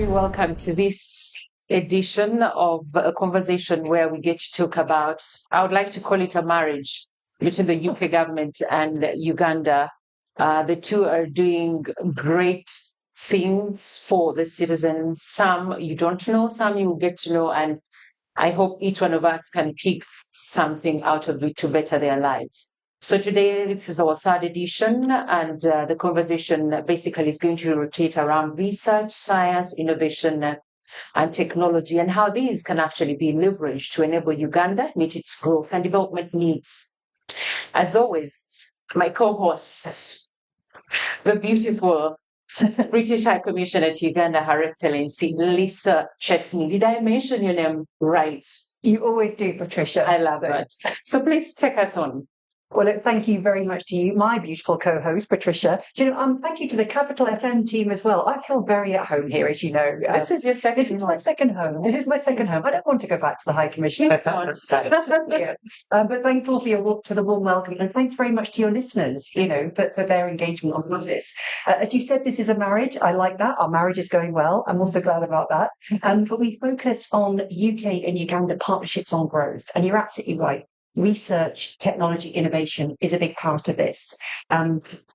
very welcome to this edition of a conversation where we get to talk about, I would like to call it a marriage between the UK government and Uganda. The two are doing great things for the citizens. Some you don't know, some you will get to know, and I hope each one of us can pick something out of it to better their lives. So today, this is our third edition, and the conversation basically is going to rotate around research, science, innovation, and technology, and how these can actually be leveraged to enable Uganda meet its growth and development needs. As always, my co-host, the beautiful British High Commissioner to Uganda, Her Excellency Lisa Chesney. Did I mention your name right? You always do, Patricia. I love that. So please take us on. Well, thank you very much to you, my beautiful co-host, Patricia. Thank you to the Capital FM team as well. I feel very at home here, as you know. This is your second. This is my second home. It is my second home. I don't want to go back to the High Commission. Yeah. But thankful for the warm welcome, and thanks very much to your listeners, for their engagement on this. As you said, this is a marriage. I like that. Our marriage is going well. I'm also glad about that. But we focus on UK and Uganda partnerships on growth, and you're absolutely right. Research, technology, innovation is a big part of this.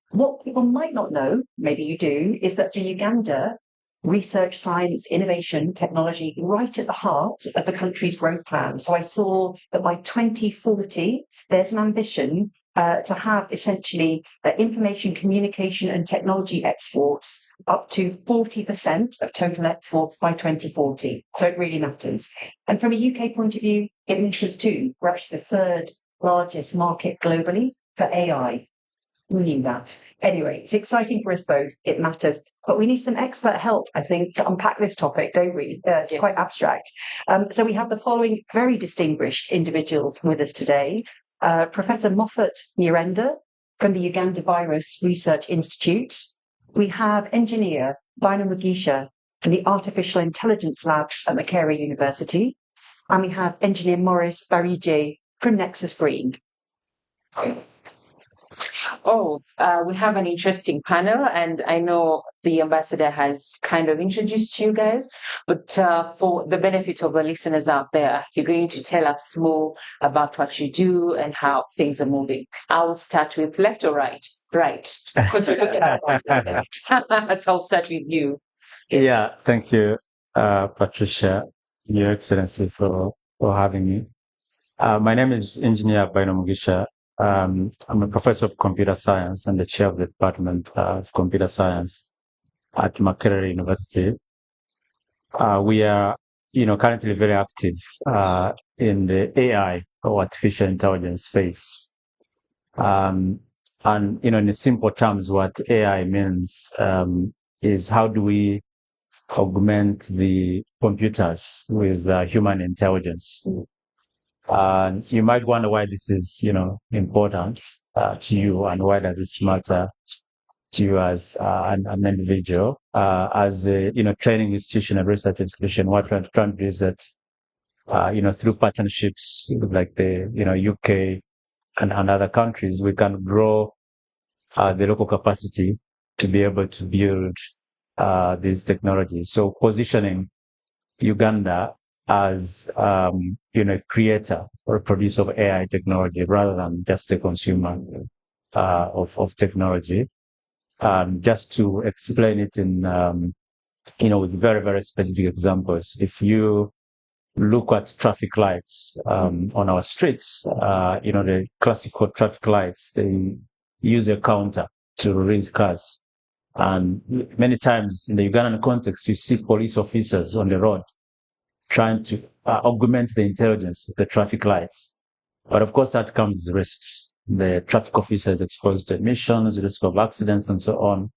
What people might not know, maybe you do, is that for Uganda, research, science, innovation, technology, right at the heart of the country's growth plan. So I saw that by 2040, there's an ambition to have essentially information, communication and technology exports up to 40% of total exports by 2040. So it really matters. And from a UK point of view, it matters too. We're actually the third largest market globally for AI. We knew that. Anyway, it's exciting for us both. It matters. But we need some expert help, I think, to unpack this topic, don't we? It's quite abstract. So we have the following very distinguished individuals with us today. Professor Moffat Nyirenda from the Uganda Virus Research Institute. We have engineer Bino Mugisha from the Artificial Intelligence Lab at Makerere University. And we have engineer Maurice Barije from Nexus Green. We have an interesting panel, and I know the ambassador has kind of introduced you guys, but for the benefit of the listeners out there, you're going to tell us more about what you do and how things are moving. I'll start with left or right? Right, because we're looking at left. So I'll start with you. Yeah, thank you, Patricia, Your Excellency, for having me. My name is Engineer Bino Mugisha. I'm a professor of computer science and the chair of the Department of Computer Science at Makerere University. We are, currently very active in the AI or artificial intelligence space. And, in simple terms, what AI means is how do we augment the computers with human intelligence? You might wonder why this is, important to you, and why does this matter to you as an individual, as a training institution, a research institution. What we're trying to do is that, through partnerships like the UK and other countries, we can grow the local capacity to be able to build these technologies. So positioning Uganda as creator or a producer of AI technology rather than just a consumer of technology. Just to explain it in with very, very specific examples. If you look at traffic lights on our streets, the classical traffic lights, they use a counter to raise cars. And many times in the Ugandan context, you see police officers on the road trying to augment the intelligence of the traffic lights. But of course, that comes with risks. The traffic officer is exposed to emissions, risk of accidents, and so on.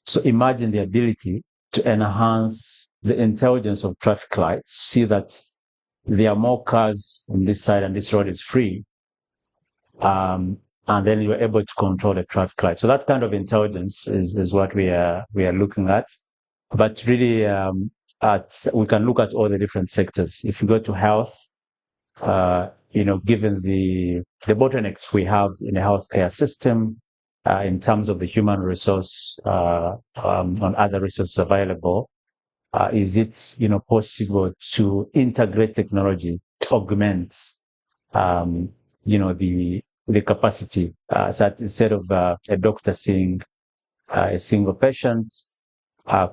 So imagine the ability to enhance the intelligence of traffic lights, see that there are more cars on this side and this road is free. And then you're able to control the traffic light. So that kind of intelligence is what we are looking at. But really, we can look at all the different sectors. If you go to health, given the bottlenecks we have in the healthcare system, in terms of the human resource, on other resources available, is it, possible to integrate technology to augment, the capacity, so that instead of a doctor seeing a single patient,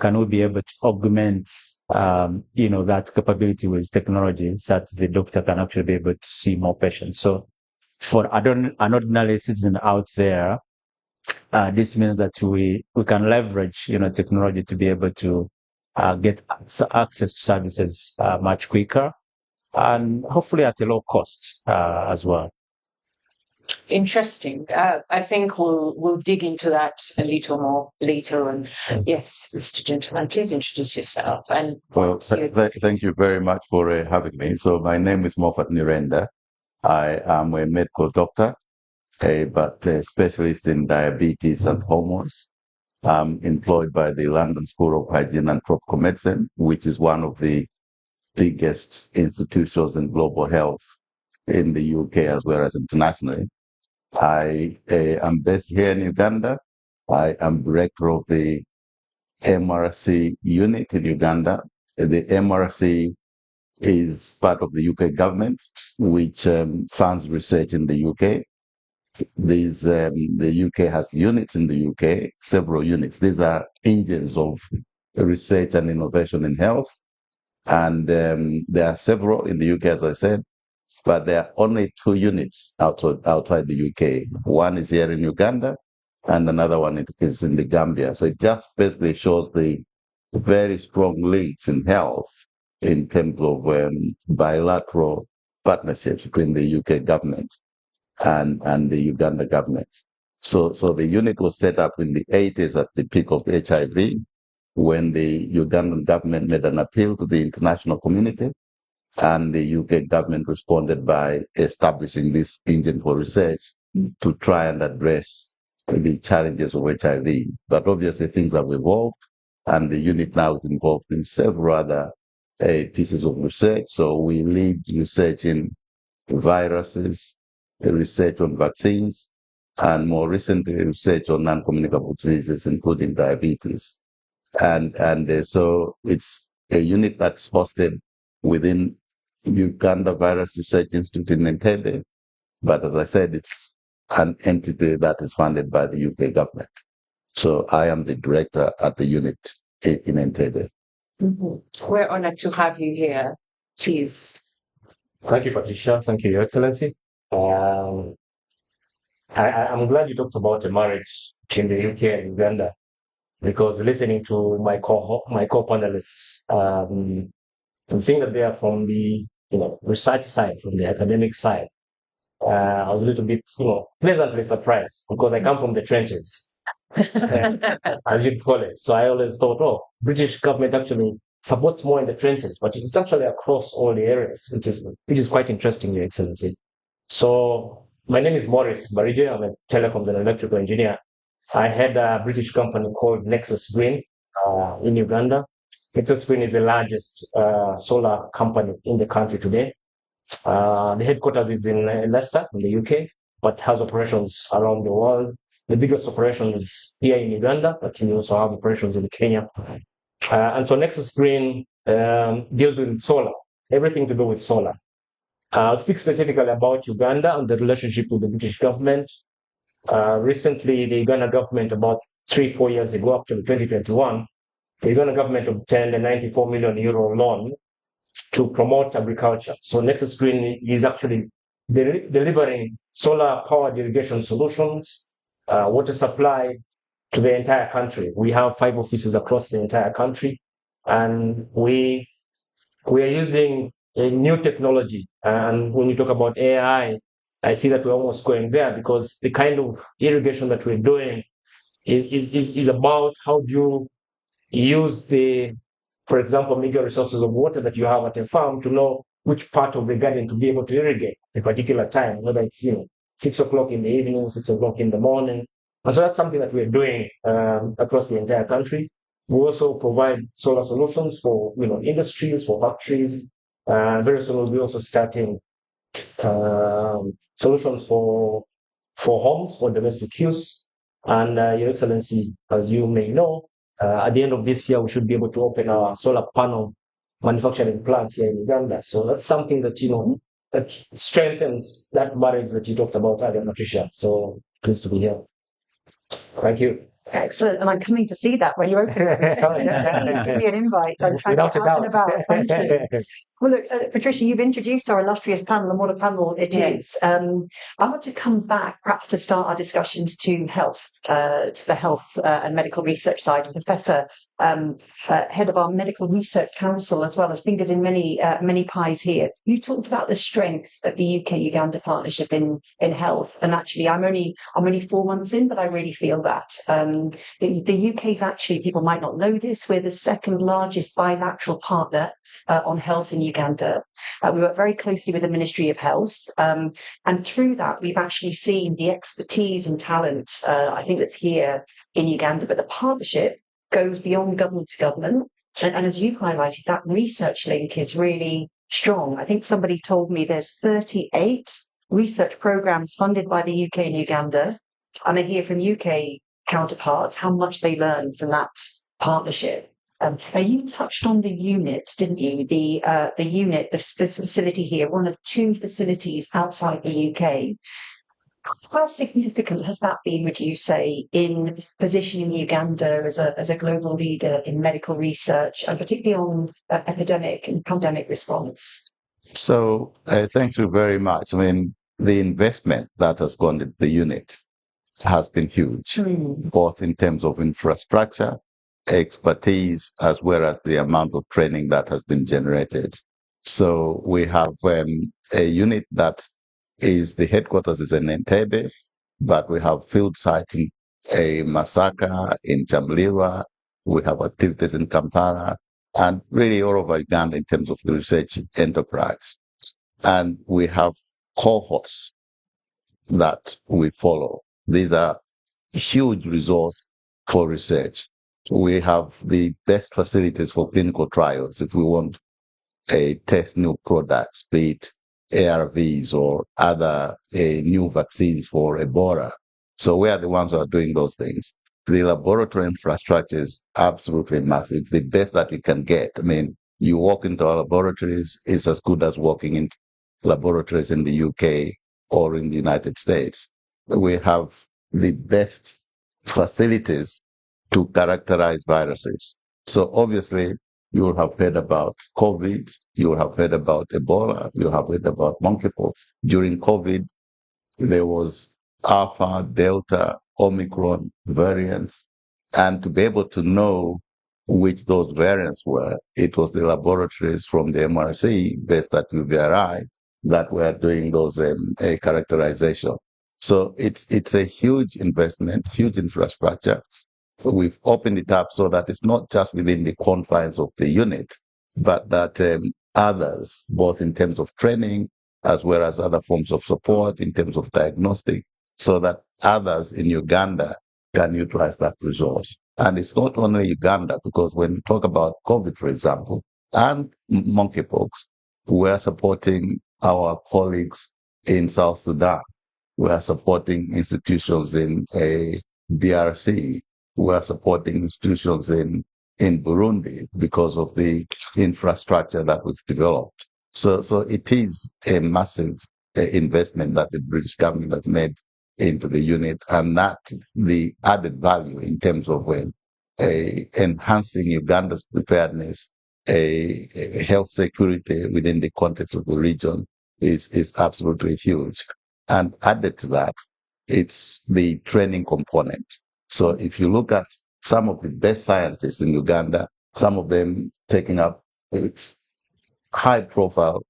can we be able to augment, that capability with technology so that the doctor can actually be able to see more patients? So for an ordinary citizen out there, this means that we can leverage, technology to be able to get access to services much quicker and hopefully at a low cost as well. Interesting. I think we'll dig into that a little more later on. Yes, Mr. Gentleman, please introduce yourself. And thank you very much for having me. So my name is Moffat Nyirenda. I am a medical doctor, but a specialist in diabetes and hormones. I'm employed by the London School of Hygiene and Tropical Medicine, which is one of the biggest institutions in global health in the UK as well as internationally. I am based here in Uganda. I am director of the MRC unit in Uganda. The MRC is part of the UK government, which funds research in the UK. The UK has units in the UK, several units. These are engines of research and innovation in health. And there are several in the UK, as I said, but there are only 2 units outside the UK. One is here in Uganda, and another one is in the Gambia. So it just basically shows the very strong links in health in terms of bilateral partnerships between the UK government and the Uganda government. So the unit was set up in the 80s at the peak of HIV, when the Ugandan government made an appeal to the international community, and the UK government responded by establishing this engine for research to try and address the challenges of HIV. But obviously things have evolved, and the unit now is involved in several other pieces of research. So we lead research in viruses, research on vaccines, and more recently research on non-communicable diseases, including diabetes. And so it's a unit that's hosted within Uganda Virus Research Institute in Entebbe. But as I said, it's an entity that is funded by the UK government. So I am the director at the unit in Entebbe. Mm-hmm. We're honored to have you here. Please. Thank you, Patricia. Thank you, Your Excellency. I'm glad you talked about the marriage between the UK and Uganda, because listening to my co-panelists, I'm seeing that they are from the research side, from the academic side. I was a little bit pleasantly surprised, because I come from the trenches, as you'd call it. So I always thought, British government actually supports more in the trenches, but it's actually across all the areas, which is quite interesting, Your Excellency. So my name is Maurice Barige. I'm a telecoms and electrical engineer. I had a British company called Nexus Green in Uganda. Nexus Green is the largest solar company in the country today. The headquarters is in Leicester, in the UK, but has operations around the world. The biggest operation is here in Uganda, but we also have operations in Kenya. And so Nexus Green deals with solar, everything to do with solar. I'll speak specifically about Uganda and the relationship with the British government. Recently, the Uganda government, about 3-4 years ago, up to 2021, the Uganda government obtained a €94 million loan to promote agriculture. So Nexus Green is actually delivering solar powered irrigation solutions, water supply to the entire country. We have 5 offices across the entire country, and we are using a new technology. And when you talk about AI, I see that we're almost going there, because the kind of irrigation that we're doing is about how do you use for example, meager resources of water that you have at a farm to know which part of the garden to be able to irrigate at a particular time, whether it's 6 o'clock in the evening, 6 o'clock in the morning. And so that's something that we're doing across the entire country. We also provide solar solutions for industries, for factories. Very soon we'll be also starting solutions for homes, for domestic use. And Your Excellency, as you may know, At the end of this year, we should be able to open our solar panel manufacturing plant here in Uganda. So that's something that, that strengthens that marriage that you talked about earlier, Patricia. So pleased to be here. Thank you. Excellent. And I'm coming to see that when you open it. Please give me an invite. I'm trying to get out and about. Thank you. Well, look, Patricia, you've introduced our illustrious panel and what a panel it is. I want to come back perhaps to start our discussions to health, to the health and medical research side. Professor, head of our Medical Research Council, as well as fingers in many pies here. You talked about the strength of the UK-Uganda partnership in health. And actually, I'm only 4 months in, but I really feel that. The UK is actually, people might not know this, we're the second largest bilateral partner on health in Uganda. We work very closely with the Ministry of Health. And through that, we've actually seen the expertise and talent, I think that's here in Uganda, but the partnership goes beyond government to government. And as you've highlighted, that research link is really strong. I think somebody told me there's 38 research programs funded by the UK and Uganda. And I hear from UK counterparts how much they learn from that partnership. Now you touched on the unit, didn't you? The unit, this facility here, one of 2 facilities outside the UK. How significant has that been, would you say, in positioning Uganda as a global leader in medical research, and particularly on epidemic and pandemic response? So thank you very much. I mean, the investment that has gone into the unit has been huge, both in terms of infrastructure, expertise, as well as the amount of training that has been generated. So we have a unit that is the headquarters is in Entebbe, but we have field sites in Masaka, in Chamlira, we have activities in Kampala, and really all over Uganda in terms of the research enterprise. And we have cohorts that we follow. These are huge resource for research. We have the best facilities for clinical trials if we want to test new products, be it ARVs or other new vaccines for Ebola. So we are the ones who are doing those things. The laboratory infrastructure is absolutely massive, the best that you can get. I mean, you walk into our laboratories, it's as good as walking into laboratories in the UK or in the United States. We have the best facilities to characterize viruses. So obviously, you will have heard about COVID, you will have heard about Ebola, you will have heard about monkeypox. During COVID, there was Alpha, Delta, Omicron variants. And to be able to know which those variants were, it was the laboratories from the MRC based at UVRI that were doing those characterization. So it's a huge investment, huge infrastructure. We've opened it up so that it's not just within the confines of the unit, but that others, both in terms of training as well as other forms of support in terms of diagnostic, so that others in Uganda can utilize that resource. And it's not only Uganda, because when we talk about COVID, for example, and monkeypox, we're supporting our colleagues in South Sudan. We are supporting institutions in DRC. We are supporting institutions in Burundi because of the infrastructure that we've developed. So it is a massive investment that the British government has made into the unit, and that the added value in terms of enhancing Uganda's preparedness, health security within the context of the region is absolutely huge. And added to that, it's the training component. So if you look at some of the best scientists in Uganda, some of them taking up high profile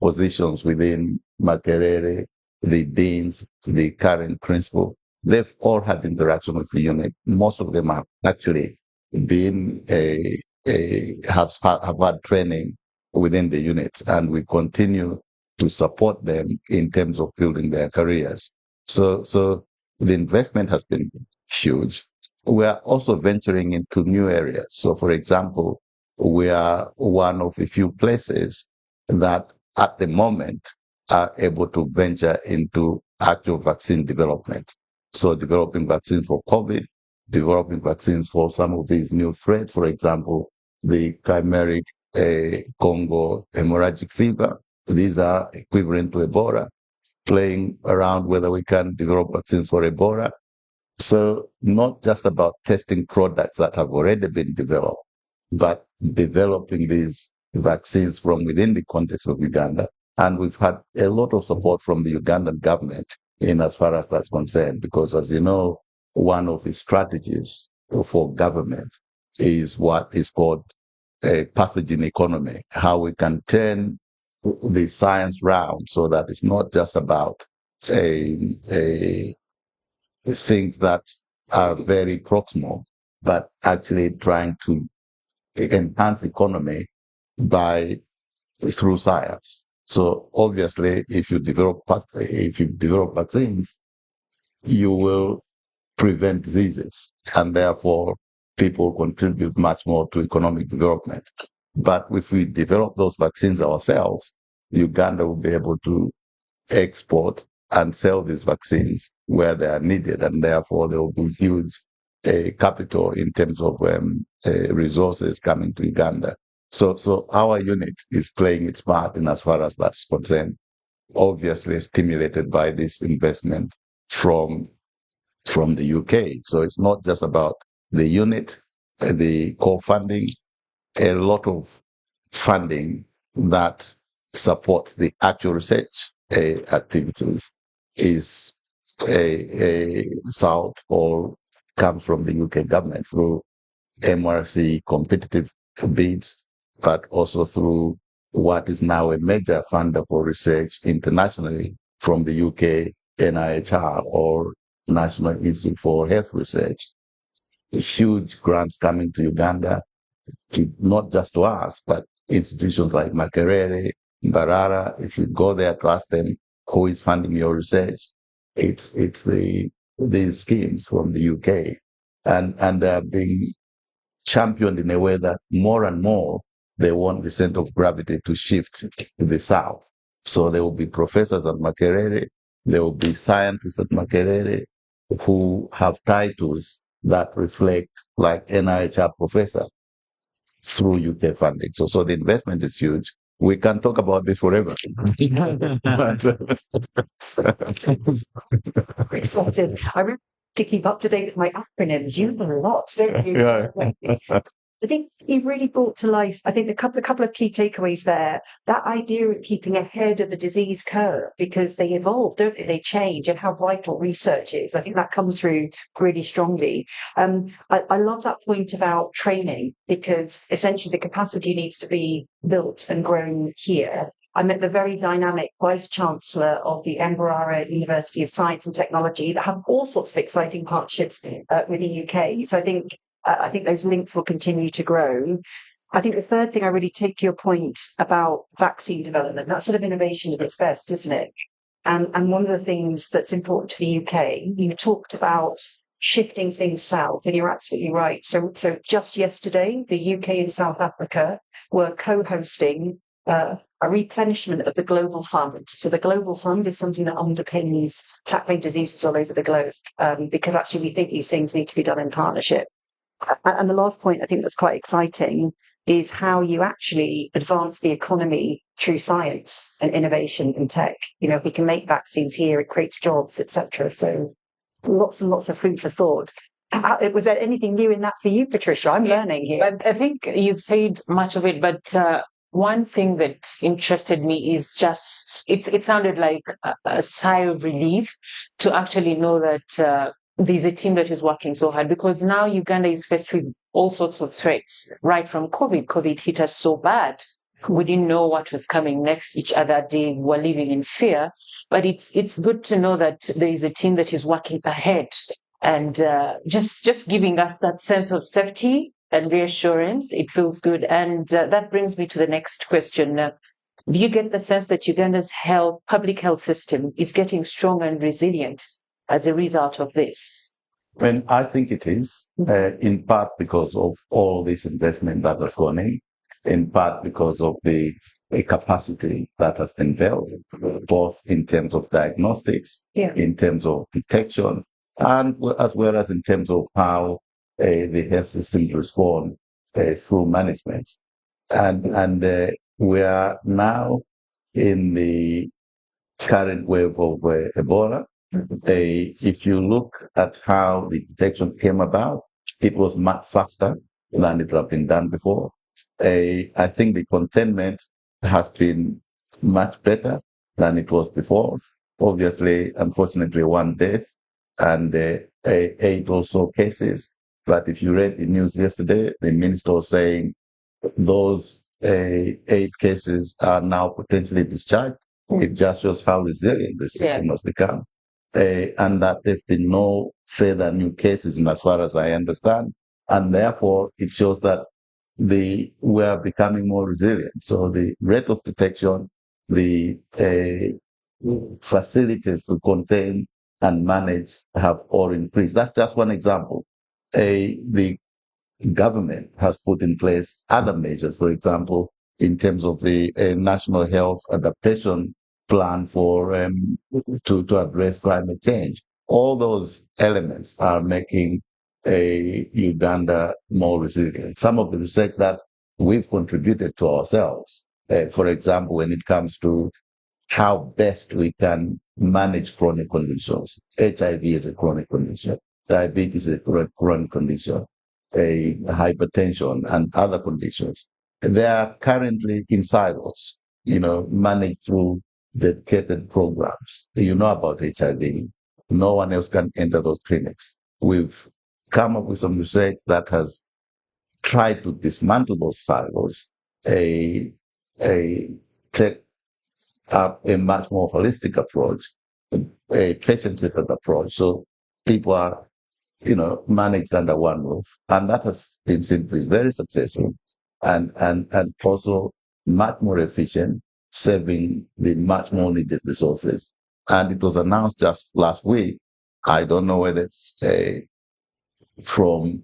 positions within Makerere, the deans, the current principal, they've all had interaction with the unit. Most of them have actually been have had training within the unit, and we continue to support them in terms of building their careers. So the investment has been huge. We are also venturing into new areas. So, for example, we are one of the few places that at the moment are able to venture into actual vaccine development. So developing vaccines for COVID, developing vaccines for some of these new threats. For example, the chimeric Congo hemorrhagic fever. These are equivalent to Ebola, playing around whether we can develop vaccines for Ebola. So not just about testing products that have already been developed, but developing these vaccines from within the context of Uganda. And we've had a lot of support from the Ugandan government in as far as that's concerned, because as you know, one of the strategies for government is what is called a pathogen economy, how we can turn the science round so that it's not just about a things that are very proximal, but actually trying to enhance economy by through science. So obviously, if you develop vaccines, you will prevent diseases, and therefore people contribute much more to economic development. But if we develop those vaccines ourselves, Uganda will be able to export and sell these vaccines where they are needed, and therefore there will be huge capital in terms of resources coming to Uganda. So our unit is playing its part in as far as that's concerned, obviously stimulated by this investment from the UK. So it's not just about the unit, the core funding, a lot of funding that supports the actual research activities is sought or comes from the UK government through MRC competitive bids, but also through what is now a major funder for research internationally from the UK NIHR, or National Institute for Health Research. Huge grants coming to Uganda, not just to us, but institutions like Makerere, Mbarara. If you go there to ask them who is funding your research, it's these schemes from the UK, and they're being championed in a way that more and more they want the center of gravity to shift to the south. So there will be professors at Makerere, there will be scientists at Makerere who have titles that reflect like NIHR professor through UK funding. So the investment is huge. We can talk about this forever. Excited. I really to keep up to date with my acronyms. You learn a lot, don't you? Yeah. I think you've really brought to life, I think, a couple of key takeaways there. That idea of keeping ahead of the disease curve, because they evolve, don't they? They change, and how vital research is. I think that comes through really strongly. I love that point about training, because essentially the capacity needs to be built and grown here. I met the very dynamic Vice Chancellor of the Mbarara University of Science and Technology that have all sorts of exciting partnerships with the UK. So I think those links will continue to grow. I think the third thing, I really take your point about vaccine development. That's sort of innovation at its best, isn't it? And one of the things that's important to the UK, you've talked about shifting things south, and you're absolutely right. So just yesterday, the UK and South Africa were co-hosting a replenishment of the Global Fund. So the Global Fund is something that underpins tackling diseases all over the globe, because actually we think these things need to be done in partnership. And the last point I think that's quite exciting is how you actually advance the economy through science and innovation and tech. If we can make vaccines here, it creates jobs, etc. So lots and lots of food for thought. Was there anything new in that for you, Patricia? I'm learning here. I think you've said much of it, but one thing that interested me is just, it sounded like a sigh of relief to actually know that there's a team that is working so hard, because now Uganda is faced with all sorts of threats, right from COVID. COVID hit us so bad. We didn't know what was coming next. Each other day we were living in fear. But it's good to know that there is a team that is working ahead and just giving us that sense of safety and reassurance. It feels good. And that brings me to the next question. Do you get the sense that Uganda's public health system is getting stronger and resilient as a result of this? Well, I think it is, in part because of all this investment that has gone in part because of the capacity that has been built, both in terms of diagnostics, in terms of detection, and as well as in terms of how the health systems respond through management. And we are now in the current wave of Ebola. If you look at how the detection came about, it was much faster than it had been done before. I think the containment has been much better than it was before. Obviously, unfortunately, one death and 8 or so cases. But if you read the news yesterday, the minister was saying those 8 cases are now potentially discharged. It just shows how resilient the system has become. And that there've been no further new cases, in as far as I understand. And therefore, it shows that we are becoming more resilient. So the rate of detection, the facilities to contain and manage have all increased. That's just one example. The government has put in place other measures, for example, in terms of the National Health Adaptation Plan for to address climate change. All those elements are making Uganda more resilient. Some of the research that we've contributed to ourselves, for example, when it comes to how best we can manage chronic conditions. HIV is a chronic condition. Diabetes is a chronic condition. Hypertension and other conditions. They are currently in silos, managed through dedicated programs. You know about HIV. No one else can enter those clinics. We've come up with some research that has tried to dismantle those silos, take up a much more holistic approach, a patient-centered approach. So people are managed under one roof. And that has been seen to be very successful and also much more efficient, saving the much more needed resources. And it was announced just last week. I don't know whether it's from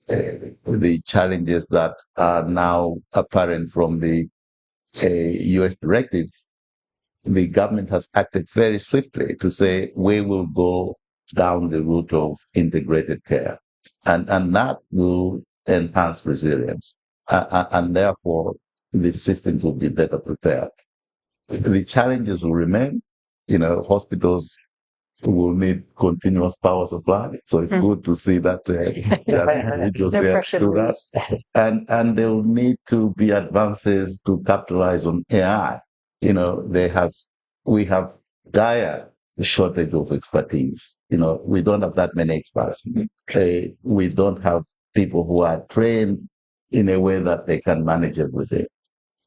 the challenges that are now apparent from the US directive. The government has acted very swiftly to say we will go down the route of integrated care, and that will enhance resilience, and therefore the systems will be better prepared. The challenges will remain. Hospitals will need continuous power supply, so it's good to see that individuals do that, and there will need to be advances to capitalize on AI. We have dire shortage of expertise. We don't have that many experts. We don't have people who are trained in a way that they can manage everything.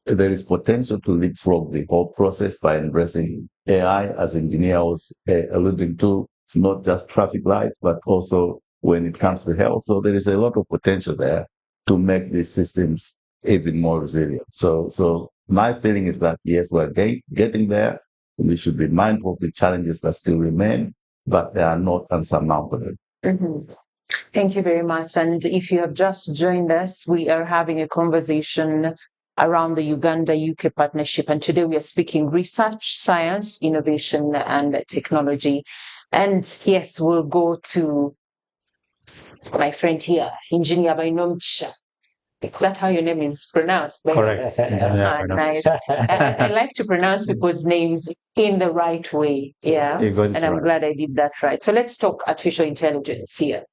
There is potential to leapfrog the whole process by embracing AI, as engineer was alluding to. It's not just traffic lights, but also when it comes to health. So there is a lot of potential there to make these systems even more resilient. So my feeling is that yes, we're getting there. We should be mindful of the challenges that still remain, but they are not unsurmountable. Mm-hmm. Thank you very much. And if you have just joined us, we are having a conversation around the Uganda-UK partnership. And today we are speaking research, science, innovation, and technology. And yes, we'll go to my friend here, Engineer Bainomcha. Is that how your name is pronounced? Correct. Nice. I like to pronounce people's names in the right way. Yeah. And I'm glad I did that right. So let's talk artificial intelligence here.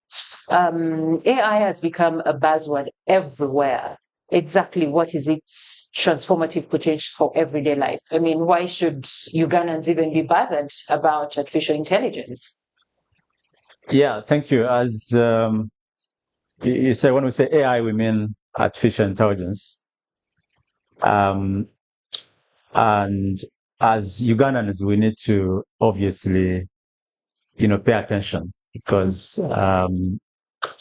AI has become a buzzword everywhere. Exactly what is its transformative potential for everyday life? I mean, why should Ugandans even be bothered about artificial intelligence? Yeah, thank you. As you say, when we say AI, we mean artificial intelligence. And as Ugandans, we need to obviously, pay attention, because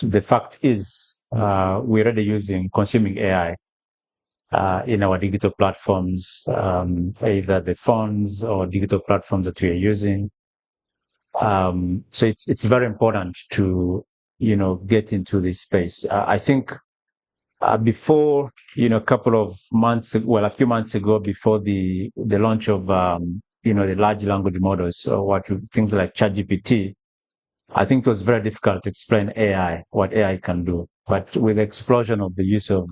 the fact is we're already consuming AI in our digital platforms, either the phones or digital platforms that we are using. So it's very important to, get into this space. I think before, a few months ago, before the launch of, the large language models, or things like ChatGPT, I think it was very difficult to explain AI, what AI can do. But with the explosion of the use of,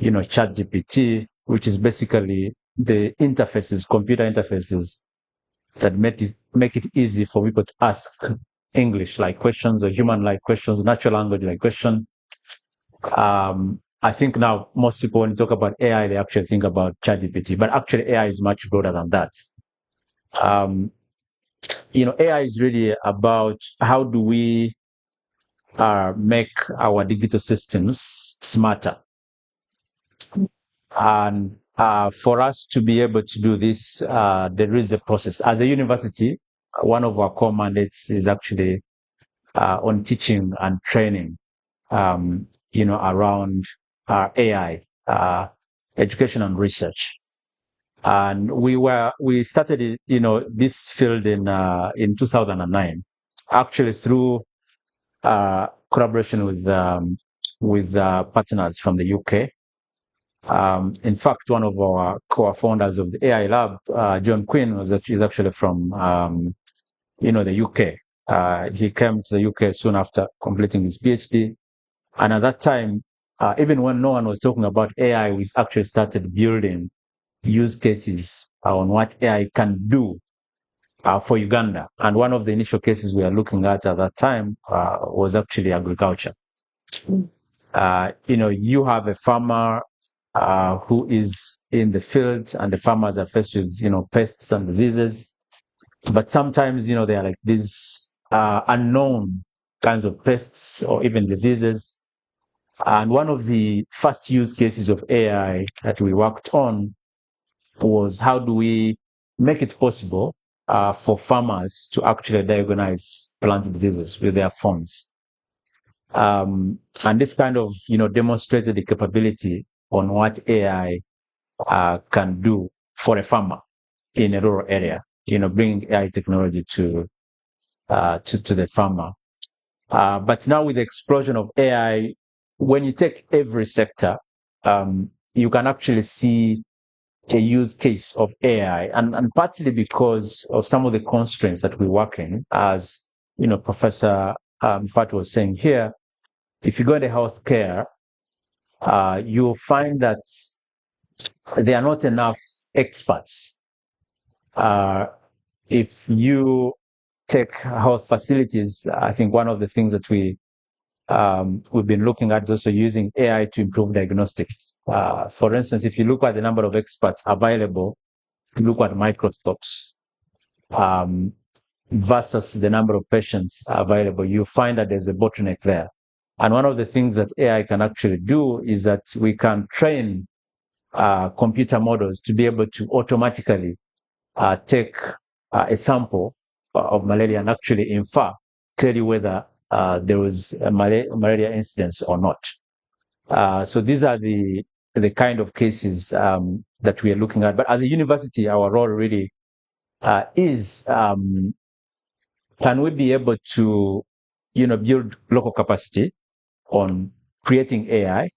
ChatGPT, which is basically the interfaces, computer interfaces that make it easy for people to ask English-like questions or human-like questions, natural language-like questions. I think now most people, when you talk about AI, they actually think about ChatGPT, but actually AI is much broader than that. AI is really about how do we make our digital systems smarter. And for us to be able to do this, there is a process. As a university, one of our core mandates is actually on teaching and training, around AI, education and research. And we started, this field in 2009, actually through collaboration with partners from the UK. In fact, one of our co-founders of the AI Lab, John Quinn, is actually from the UK. He came to the UK soon after completing his PhD, and at that time, even when no one was talking about AI, we actually started building use cases on what AI can do for Uganda. And one of the initial cases we are looking at that time was actually agriculture. You have a farmer who is in the field, and the farmers are faced with, pests and diseases. But sometimes, they are like these unknown kinds of pests or even diseases. And one of the first use cases of AI that we worked on was how do we make it possible for farmers to actually diagnose plant diseases with their phones. And this kind of, demonstrated the capability on what AI can do for a farmer in a rural area, bringing AI technology to the farmer. But now with the explosion of AI, when you take every sector, you can actually see a use case of AI, and partly because of some of the constraints that we work in, as Professor Moffat was saying here. If you go into healthcare, you'll find that there are not enough experts. If you take health facilities, I think one of the things that we've been looking at is also using AI to improve diagnostics. For instance, if you look at the number of experts available, if you look at microscopes versus the number of patients available, you find that there's a bottleneck there. And one of the things that AI can actually do is that we can train computer models to be able to automatically take a sample of malaria and actually tell you whether there was a malaria incidence or not. So these are the kind of cases that we are looking at. But as a university, our role really is can we be able to build local capacity on creating AI?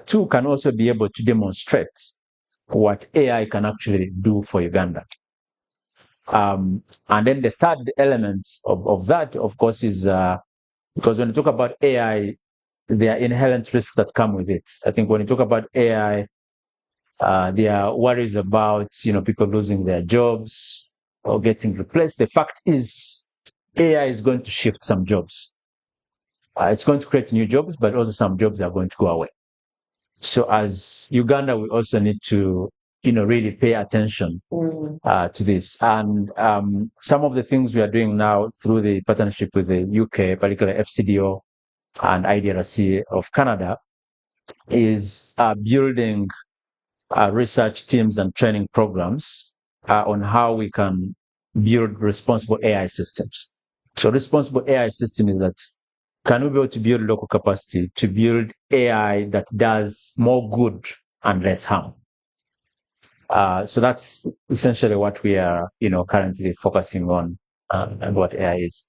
Two, can also be able to demonstrate what AI can actually do for Uganda. And then the third element of that, of course, is because when you talk about AI, there are inherent risks that come with it. I think when you talk about AI, there are worries about people losing their jobs or getting replaced. The fact is, AI is going to shift some jobs. It's going to create new jobs, but also some jobs are going to go away. So as Uganda, we also need to, really pay attention to this. And some of the things we are doing now through the partnership with the UK, particularly FCDO and IDRC of Canada, is building research teams and training programs on how we can build responsible AI systems. So responsible AI system is that can we be able to build local capacity to build AI that does more good and less harm? So that's essentially what we are, currently focusing on, and what AI is.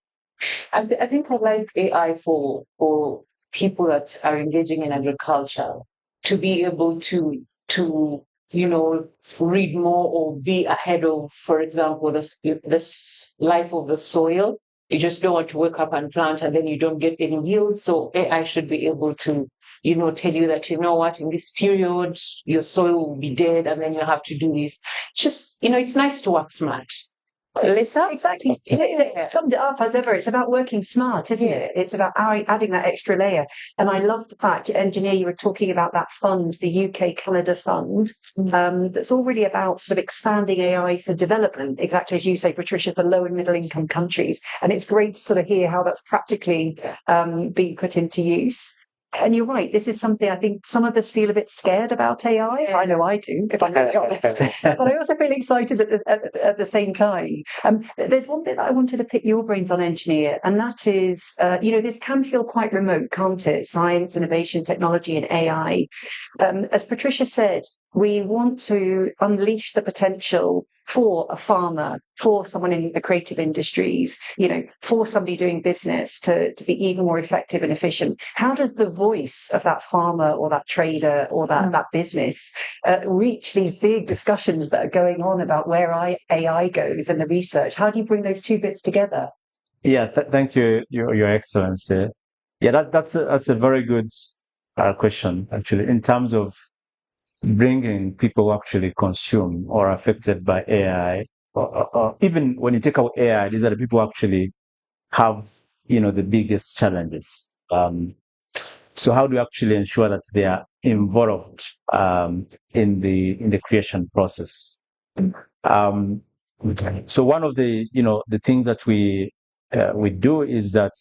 I think I like AI for people that are engaging in agriculture to be able to read more or be ahead of, for example, the life of the soil You just don't want to wake up and plant and then you don't get any yield. So AI should be able to, tell you that, what, in this period, your soil will be dead and then you have to do this. Just, it's nice to work smart. Lisa? Exactly. It summed it up as ever. It's about working smart, isn't it? It's about adding that extra layer. And I love the fact, engineer, you were talking about that fund, the UK-Canada fund, that's all really about sort of expanding AI for development, exactly as you say, Patricia, for low and middle income countries. And it's great to sort of hear how that's practically being put into use. And you're right, this is something I think some of us feel a bit scared about AI. Yeah. I know I do, if I'm being honest. But I also feel excited at the same time. There's one bit that I wanted to pick your brains on, engineer, and that is, this can feel quite remote, can't it? Science, innovation, technology, and AI. As Patricia said, we want to unleash the potential for a farmer, for someone in the creative industries, for somebody doing business to be even more effective and efficient. How does the voice of that farmer or that trader or that business reach these big discussions that are going on about where AI goes and the research? How do you bring those two bits together? Yeah, thank you, Your Excellency. Yeah, that's a very good question, actually, in terms of bringing people who actually consume or are affected by AI, or even when you take out AI, these are the people who actually have, the biggest challenges. So how do you actually ensure that they are involved in the creation process? So one of the the things that we do is that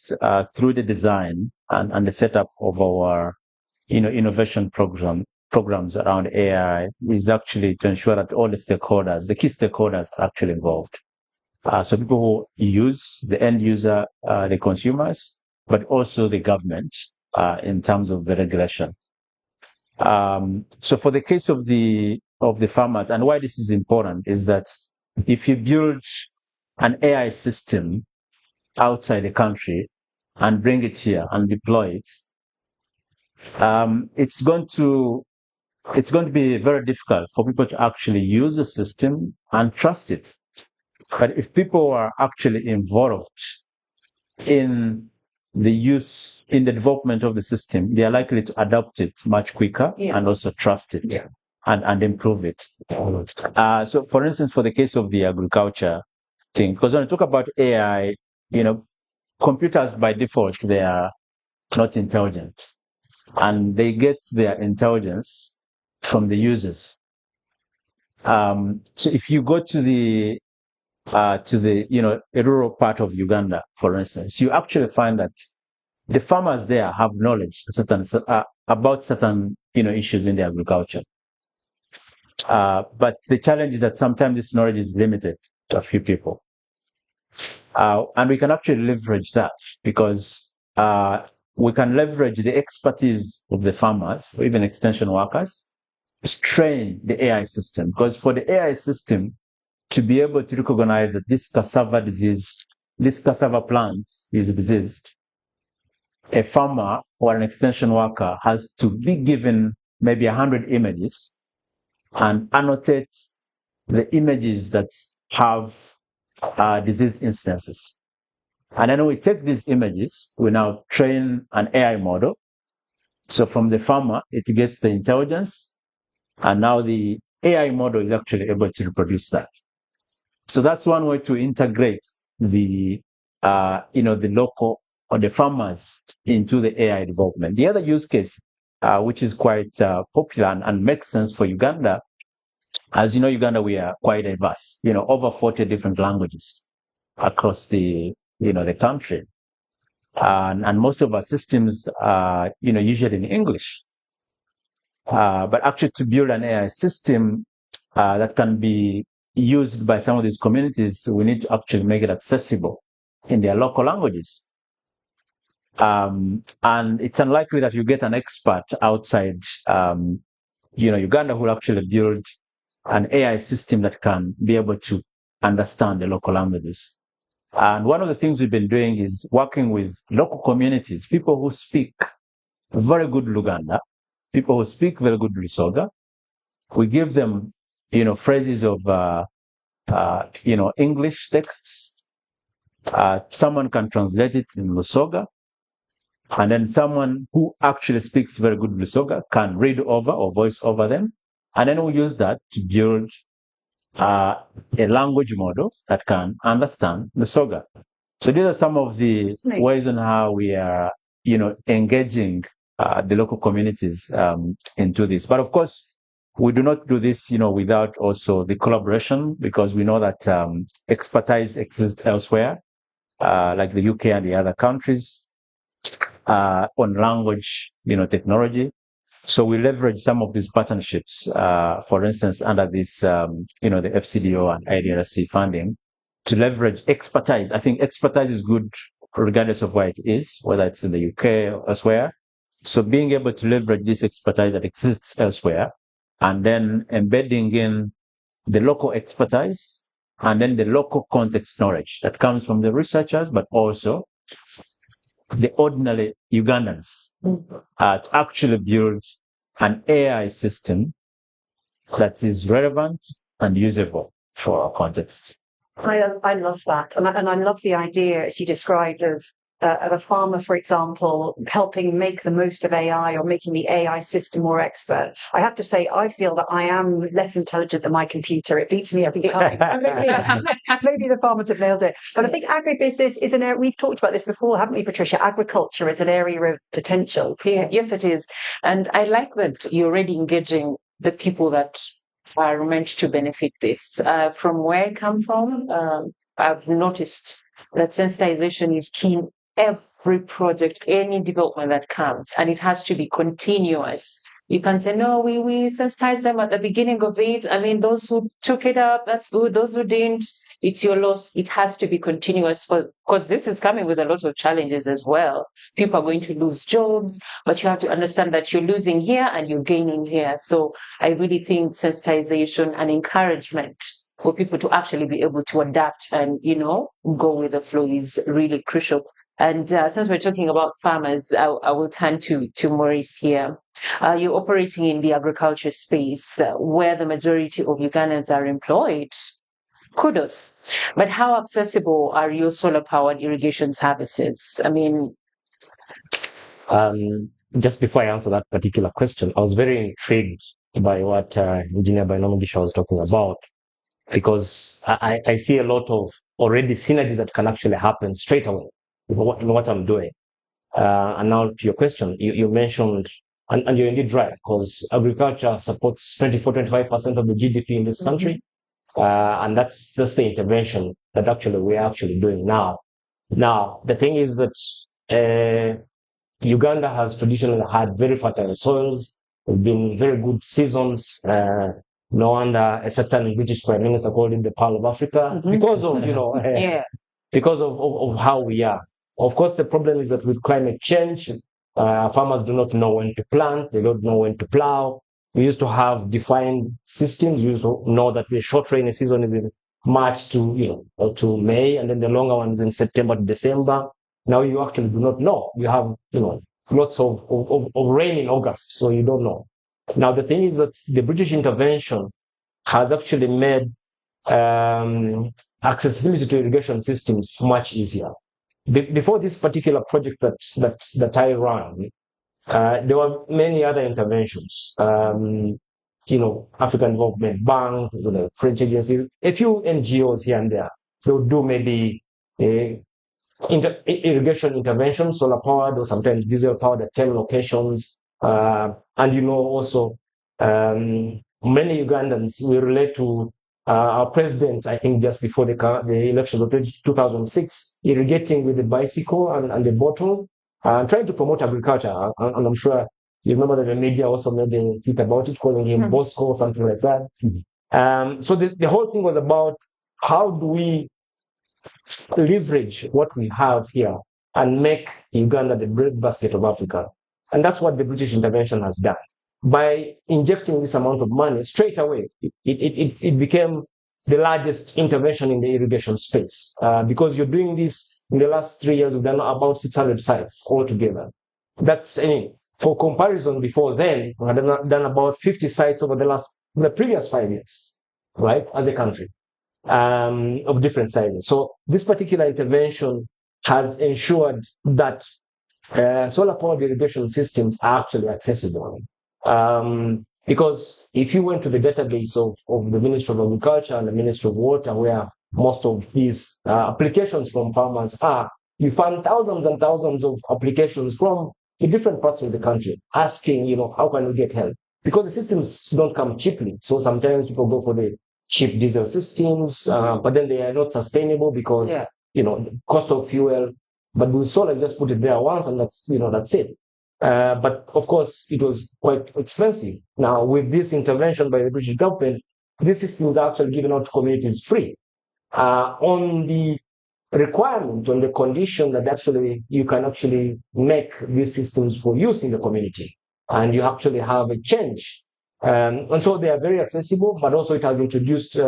through the design and the setup of our innovation programs around AI is actually to ensure that all the stakeholders, the key stakeholders, are actually involved. So people who use the end user, the consumers, but also the government in terms of the regulation. So for the case of the farmers, and why this is important is that if you build an AI system outside the country and bring it here and deploy it, it's going to be very difficult for people to actually use the system and trust it. But if people are actually involved in the use, in the development of the system, they are likely to adopt it much quicker and also trust it and improve it. So for instance, for the case of the agriculture thing, because when I talk about AI, computers by default, they are not intelligent and they get their intelligence from the users. So if you go to the a rural part of Uganda, for instance, you actually find that the farmers there have knowledge about certain issues in the agriculture. But the challenge is that sometimes this knowledge is limited to a few people. And we can actually leverage that because we can leverage the expertise of the farmers or even extension workers to train the AI system. Because for the AI system to be able to recognize that this cassava plant is diseased, a farmer or an extension worker has to be given maybe 100 images and annotate the images that have disease incidences. And then we take these images, we now train an AI model. So from the farmer, it gets the intelligence, and now the AI model is actually able to reproduce that. So that's one way to integrate the local or the farmers into the AI development. The other use case, which is quite popular and makes sense for Uganda, as you know, Uganda, we are quite diverse, over 40 different languages across the country. And most of our systems are, usually in English. But actually to build an AI system that can be used by some of these communities, we need to actually make it accessible in their local languages. And it's unlikely that you get an expert outside, Uganda who will actually build an AI system that can be able to understand the local languages. And one of the things we've been doing is working with local communities, people who speak very good Luganda, people who speak very good Risoga. We give them, phrases of, English texts, Someone can translate it in Lusoga, and then someone who actually speaks very good Lusoga can read over or voice over them. And then we use that to build a language model that can understand Lusoga. So these are some of the ways on how we are, engaging the local communities into this. But of course, we do not do this, without also the collaboration, because we know that expertise exists elsewhere, like the UK and the other countries, on language, technology. So we leverage some of these partnerships, for instance, under this, the FCDO and IDRC funding, to leverage expertise. I think expertise is good regardless of where it is, whether it's in the UK or elsewhere. So being able to leverage this expertise that exists elsewhere, and then embedding in the local expertise, and then the local context knowledge that comes from the researchers, but also the ordinary Ugandans, to actually build an AI system that is relevant and usable for our context. I love that. And I love the idea, as you described, of a farmer, for example, helping make the most of AI or making the AI system more expert. I have to say, I feel that I am less intelligent than my computer. It beats me every time. Maybe the farmers have nailed it. But I think agribusiness is an area, we've talked about this before, haven't we, Patricia? Agriculture is an area of potential. Yeah, yes, it is. And I like that you're already engaging the people that are meant to benefit this. From where I come from, I've noticed that sensitization is key in every project, any development that comes, and it has to be continuous. You can say, no, we sensitize them at the beginning of it. I mean, those who took it up, that's good. Those who didn't, it's your loss. It has to be continuous, because this is coming with a lot of challenges as well. People are going to lose jobs, but you have to understand that you're losing here and you're gaining here. So I really think sensitization and encouragement for people to actually be able to adapt and, go with the flow is really crucial. And since we're talking about farmers, I will turn to Maurice here. You're operating in the agriculture space where the majority of Ugandans are employed. Kudos. But how accessible are your solar-powered irrigation services? I mean, just before I answer that particular question, I was very intrigued by what Engineer Bainomugisha was talking about, because I see a lot of already synergies that can actually happen straight away in what I'm doing. And now to your question, you mentioned, and you're indeed right, because agriculture supports 24-25% of the GDP in this country. And that's the intervention that we're actually doing now. Now, the thing is that Uganda has traditionally had very fertile soils. There have been very good seasons. No wonder a certain British Prime Minister called it the Pearl of Africa, because of, because of how we are. Of course, the problem is that with climate change, farmers do not know when to plant, they don't know when to plow. We used to have defined systems. We used to know that the short rainy season is in March to May, and then the longer one is in September to December. Now you actually do not know. You have lots of rain in August, so you don't know. Now the thing is that the British intervention has actually made accessibility to irrigation systems much easier. Before this particular project that I ran, there were many other interventions. African Development Bank, French agencies, a few NGOs here and there. They would do maybe irrigation interventions, solar powered or sometimes diesel powered at 10 locations. And also many Ugandans, we relate to our president, I think just before the elections of 2006, irrigating with the bicycle and the bottle, trying to promote agriculture. And I'm sure you remember that the media also made a tweet about it, calling him Bosco or something like that. So the whole thing was about how do we leverage what we have here and make Uganda the breadbasket of Africa. And that's what the British intervention has done. By injecting this amount of money straight away, it became the largest intervention in the irrigation space. Because you're doing this in the last 3 years, we've done about 600 sites altogether. That's, for comparison, before then, we had done about 50 sites over the previous 5 years, right, as a country. of different sizes. So this particular intervention has ensured that solar powered irrigation systems are actually accessible. Because if you went to the database of the Ministry of Agriculture and the Ministry of Water, where most of these applications from farmers are, you find thousands and thousands of applications from the different parts of the country asking, how can we get help? Because the systems don't come cheaply. So sometimes people go for the cheap diesel systems, but then they are not sustainable because, the cost of fuel. But with solar, you just put it there once and that's it. But of course, it was quite expensive. Now, with this intervention by the British government, these systems are actually given out to communities free on the requirement, on the condition that actually you can actually make these systems for use in the community, and you actually have a change. And so they are very accessible, but also it has introduced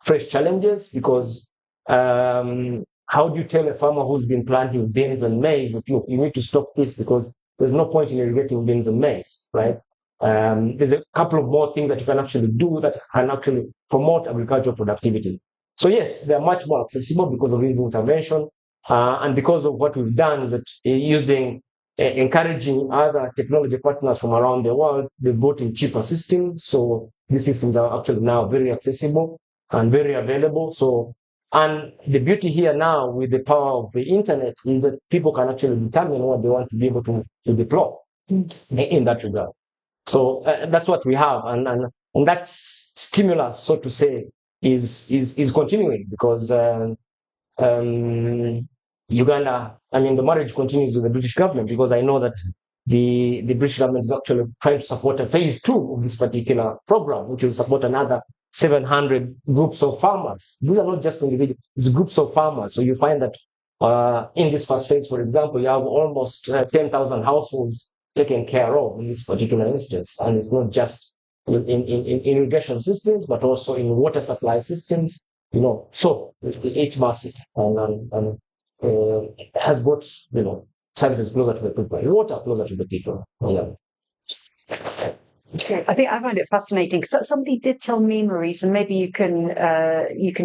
fresh challenges because how do you tell a farmer who's been planting beans and maize that you need to stop this because there's no point in irrigating beans and maize, right? There's a couple of more things that you can actually do that can actually promote agricultural productivity. So yes, they're much more accessible because of this intervention, and because of what we've done is that encouraging other technology partners from around the world, they brought in cheaper systems. So these systems are actually now very accessible and very available. So, and the beauty here now with the power of the internet is that people can actually determine what they want to be able to deploy in that regard. So that's what we have, and that stimulus, so to say, is continuing because Uganda, the marriage continues with the British government because I know that the British government is actually trying to support a phase 2 of this particular program, which will support another 700 groups of farmers. These are not just individuals, it's groups of farmers. So you find that in this first phase, for example, you have almost 10,000 households taken care of in this particular instance. And it's not just in irrigation systems, but also in water supply systems, so it's massive and it has brought, services closer to the people, water closer to the people. Yeah. I think I find it fascinating because somebody did tell me, Maurice, and maybe you can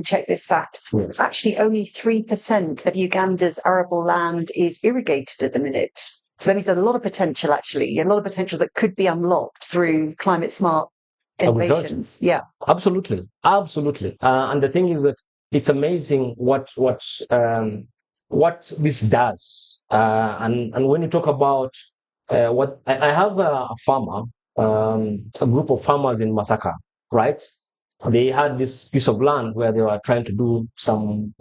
check this fact. Yes. Actually, only 3% of Uganda's arable land is irrigated at the minute. So that means there's a lot of potential, actually, a lot of potential that could be unlocked through climate smart innovations. Yeah, absolutely. And the thing is that it's amazing what this does. And when you talk about what I have a farmer. A group of farmers in Masaka, right? They had this piece of land where they were trying to do some,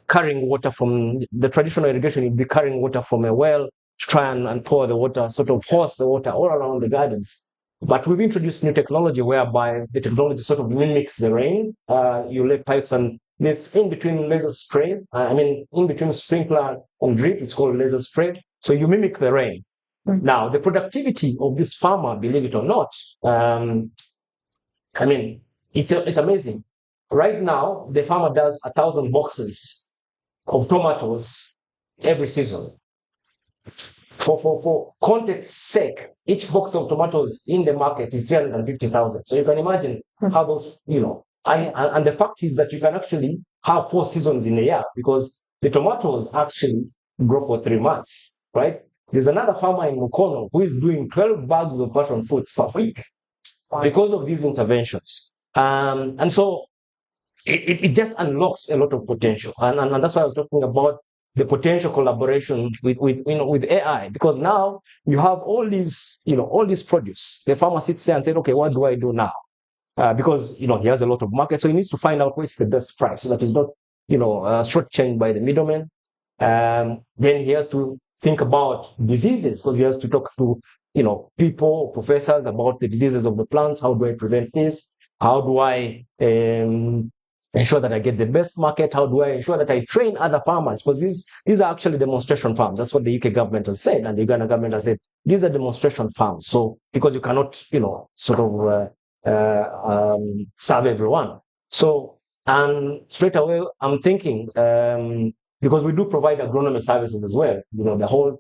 carrying water from the traditional irrigation. You'd be carrying water from a well to try and pour the water, sort of hose the water all around the gardens. But we've introduced new technology whereby the technology sort of mimics the rain. You lay pipes and there's in between laser spray. In between sprinkler and drip, it's called laser spray. So you mimic the rain. Now, the productivity of this farmer, believe it or not, it's amazing. Right now, the farmer does 1,000 boxes of tomatoes every season. For context's sake, each box of tomatoes in the market is 350,000. So you can imagine how those, and the fact is that you can actually have 4 seasons in a year because the tomatoes actually grow for 3 months, right? There's another farmer in Mukono who is doing 12 bags of passion fruits per week because of these interventions. And so it just unlocks a lot of potential. And that's why I was talking about the potential collaboration with AI, because now you have all these produce. The farmer sits there and says, okay, what do I do now? Because, he has a lot of market. So he needs to find out what's the best price so that he's not, shortchanged by the middleman. Then he has to think about diseases because he has to talk to, people, professors about the diseases of the plants. How do I prevent this? How do I ensure that I get the best market? How do I ensure that I train other farmers? Because these are actually demonstration farms. That's what the UK government has said. And the Uganda government has said, these are demonstration farms. So, because you cannot, serve everyone. So, and straight away, I'm thinking, because we do provide agronomy services as well, the whole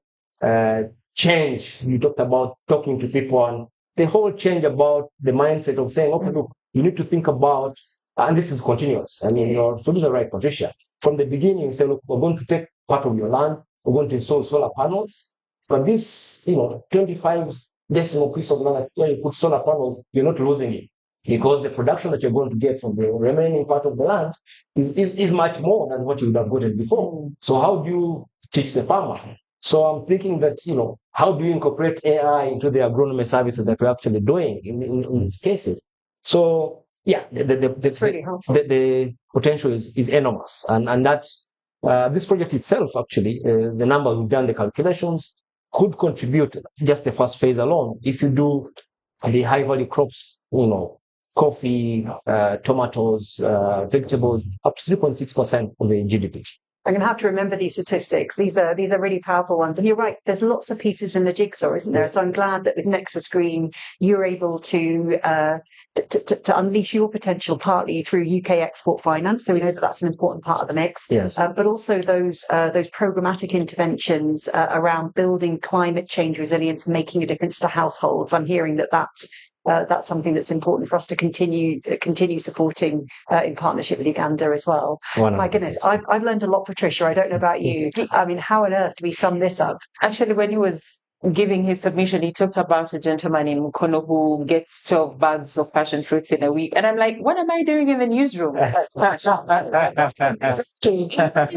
change you talked about, talking to people, and the whole change about the mindset of saying, okay, look, you need to think about and this is continuous. I mean, you're absolutely right, Patricia. From the beginning, say, look, we're going to take part of your land, we're going to install solar panels, but this, 25 decimal piece of land where you put solar panels, you're not losing it, because the production that you're going to get from the remaining part of the land is much more than what you would have gotten before. So how do you teach the farmer? So I'm thinking that, how do you incorporate AI into the agronomy services that we're actually doing in these cases? So yeah, the potential is enormous, and that this project itself, actually, the number we've done the calculations, could contribute just the first phase alone. If you do the high value crops, coffee, tomatoes, vegetables, up to 3.6% of the GDP. I'm going to have to remember these statistics. These are really powerful ones. And you're right, there's lots of pieces in the jigsaw, isn't there? So I'm glad that with Nexus Green, you're able to unleash your potential partly through UK export finance. So we know that that's an important part of the mix. Yes. But also those programmatic interventions around building climate change resilience, making a difference to households. I'm hearing that's something that's important for us to continue supporting in partnership with Uganda as well. 100%. My goodness, I've learned a lot, Patricia. I don't know about you. I mean, how on earth do we sum this up? Actually, when he was giving his submission, he talked about a gentleman in Mukono who gets 12 bags of passion fruits in a week. And I'm like, what am I doing in the newsroom? You're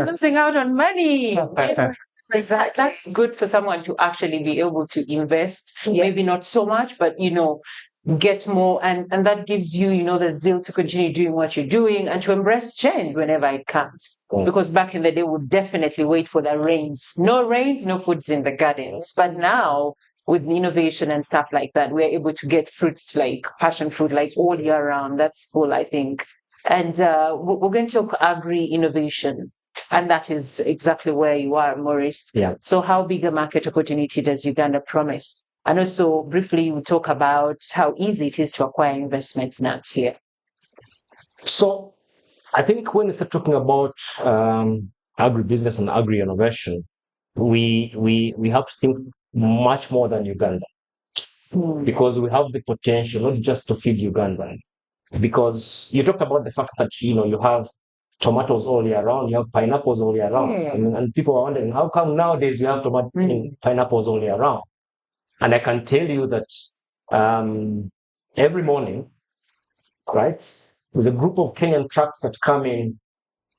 losing out on money. Exactly. That's good for someone to actually be able to invest. Maybe not so much, but get more, and that gives you, the zeal to continue doing what you're doing and to embrace change whenever it comes. Because back in the day, we would definitely wait for the rains. No rains, no foods in the gardens. But now, with innovation and stuff like that, we're able to get fruits like passion fruit, like all year round. That's cool, I think. And we're going to talk agri-innovation. And that is exactly where you are, Maurice. Yeah. So how big a market opportunity does Uganda promise? And also, briefly, we'll talk about how easy it is to acquire investment finance here. So I think when we start talking about agribusiness and agri-innovation, we have to think much more than Uganda. Because we have the potential not just to feed Uganda. Because you talked about the fact that, you have tomatoes all year round, you have pineapples all year round. Yeah. And people are wondering, how come nowadays you have pineapples all year round? And I can tell you that every morning, right, there's a group of Kenyan trucks that come in.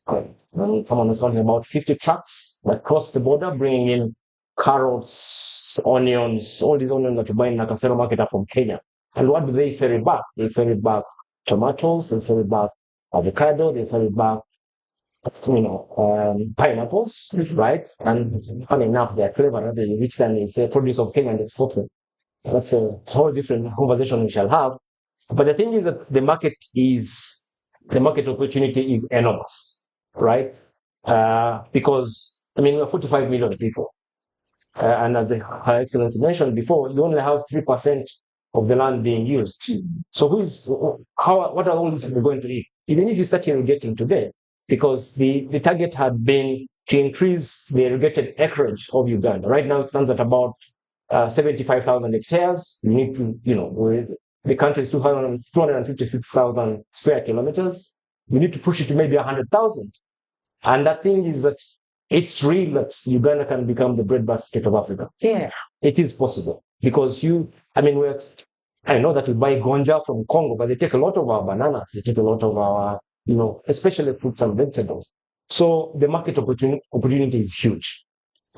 Someone was talking about 50 trucks that cross the border, bringing in carrots, onions, all these onions that you buy in Nakasero market are from Kenya. And what do they ferry back? They ferry back tomatoes, they ferry back avocado, they ferry back pineapples, right? And funny enough, they're clever. They reach them, they say produce of Kenya and export them. That's a whole different conversation we shall have. But the thing is that the market opportunity is enormous, right? Because we're 45 million people. And as Her Excellency mentioned before, you only have 3% of the land being used. So what are all these people going to eat? Even if you start irrigating today, because the target had been to increase the irrigated acreage of Uganda. Right now it stands at about 75,000 hectares. You need to, the country is 256,000 square kilometers. You need to push it to maybe 100,000. And that thing is that it's real that Uganda can become the breadbasket of Africa. Yeah. It is possible. Because I know that we buy gonja from Congo, but they take a lot of our bananas. They take a lot of our, especially fruits and vegetables. So the market opportunity is huge.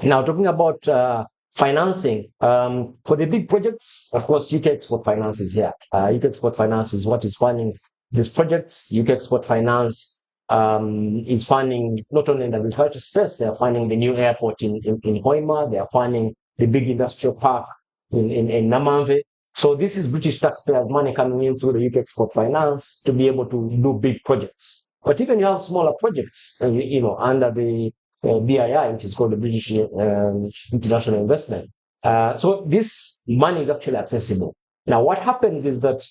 Now, talking about financing, for the big projects, of course, UK Export Finance is here. UK Export Finance is what is funding these projects. UK Export Finance is funding not only in the agriculture space, they are funding the new airport in Hoima, they are funding the big industrial park in Namamve. So this is British taxpayers' money coming in through the UK Export Finance to be able to do big projects. But even you have smaller projects, under the BII, which is called the British International Investment. So this money is actually accessible. Now, what happens is that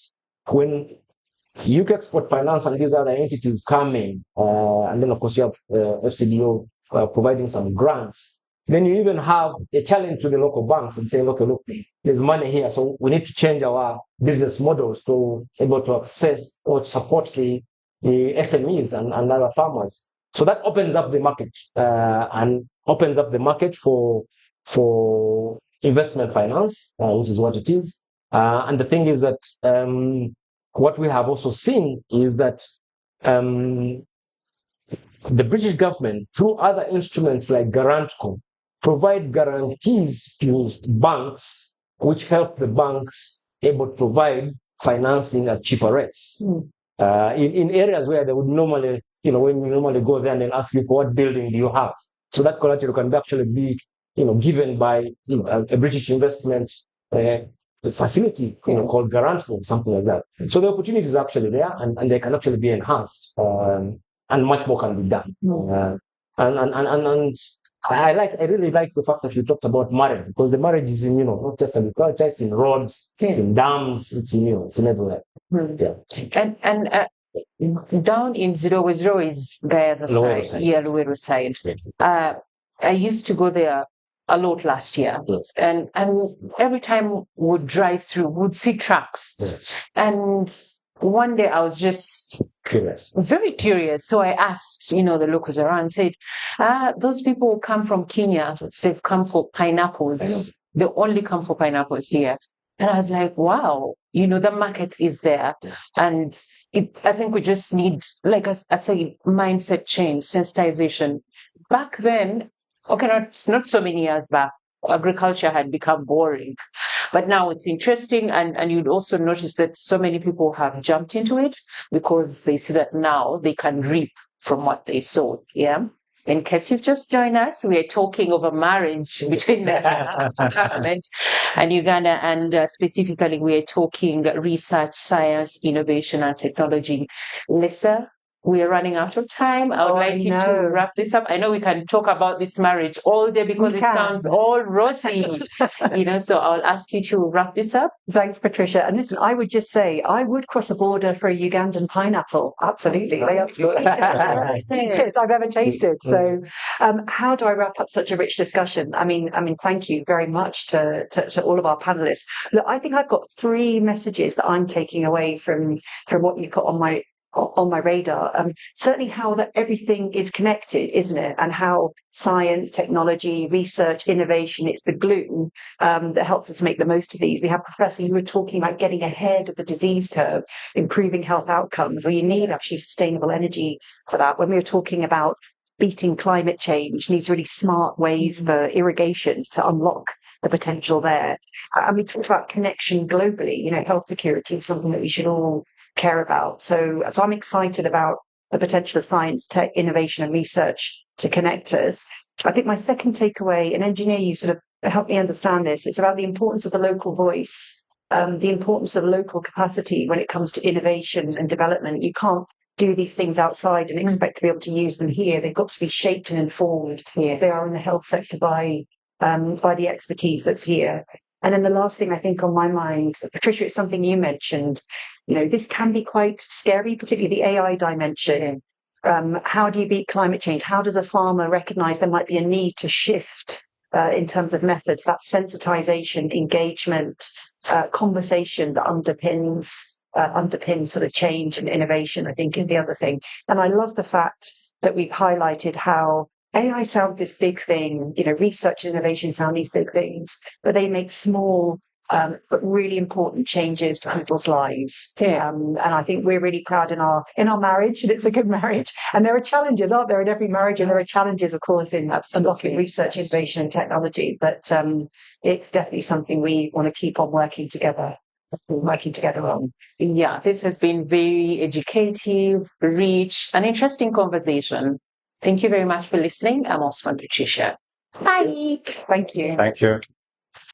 when UK Export Finance and these other entities come in, and then of course you have FCDO providing some grants, then you even have a challenge to the local banks and saying, okay, look, there's money here, so we need to change our business models to able to access or support the SMEs and other farmers. So that opens up the market and opens up the market for investment finance, which is what it is. And the thing is that what we have also seen is that the British government, through other instruments like Garantco, provide guarantees to banks, which help the banks able to provide financing at cheaper rates. In areas where they would normally, when you normally go there and they'll ask you for what building do you have. So that collateral can actually be, given by a British investment facility, called Garantco, something like that. So the opportunity is actually there, and they can actually be enhanced, and much more can be done. And I really like the fact that you talked about marriage, because the marriage is in, not just agriculture, it's in roads, it's in dams, it's in, it's in everywhere. Yeah. And down in Zero is Gaya's side, Luweero side. I used to go there a lot last year, and every time we'd drive through, we'd see trucks, and one day I was just very curious. So I asked, the locals around, said, those people who come from Kenya, they've come for pineapples. They only come for pineapples here. And I was like, wow, the market is there. And I think we just need, like I say, mindset change, sensitization. Back then, okay, not so many years back, agriculture had become boring. But now it's interesting, and you'd also notice that so many people have jumped into it because they see that now they can reap from what they sowed. Yeah. In case you've just joined us, we are talking of a marriage between the government and Uganda, and specifically we are talking research, science, innovation, and technology. Lisa, we are running out of time. I would like you to wrap this up. I know we can talk about this marriage all day because it sounds all rosy, so I'll ask you to wrap this up. Thanks, Patricia. And listen, I would just say, I would cross a border for a Ugandan pineapple. Absolutely. They are the sweetest I've ever tasted. So how do I wrap up such a rich discussion? I mean, thank you very much to all of our panelists. Look, I think I've got 3 messages that I'm taking away from what you put on my radar. Certainly how that everything is connected, isn't it? And how science, technology, research, innovation, it's the glue that helps us make the most of these. We have Professor, you were talking about getting ahead of the disease curve, improving health outcomes, where you need actually sustainable energy for that. When we were talking about beating climate change, needs really smart ways for irrigations to unlock the potential there. And we talked about connection globally, health security is something that we should all care about. So I'm excited about the potential of science, tech, innovation, and research to connect us. I think my second takeaway, an engineer, you sort of helped me understand this. It's about the importance of the local voice, the importance of local capacity when it comes to innovation and development. You can't do these things outside and expect to be able to use them here. They've got to be shaped and informed if they are in the health sector by the expertise that's here. And then the last thing I think on my mind, Patricia, it's something you mentioned, this can be quite scary, particularly the AI dimension. How do you beat climate change? How does a farmer recognize there might be a need to shift in terms of methods? That sensitization, engagement, conversation that underpins sort of change and innovation, I think, is the other thing. And I love the fact that we've highlighted how AI sounds this big thing, research and innovation sound these big things, but they make small but really important changes to people's lives. And I think we're really proud in our marriage, and it's a good marriage. And there are challenges, aren't there, in every marriage? And there are challenges, of course, in unlocking research, innovation, and technology. But it's definitely something we want to keep on working together on. Yeah, this has been very educative, rich, an interesting conversation. Thank you very much for listening. I'm Osman, Patricia. Bye. Thank you. Thank you.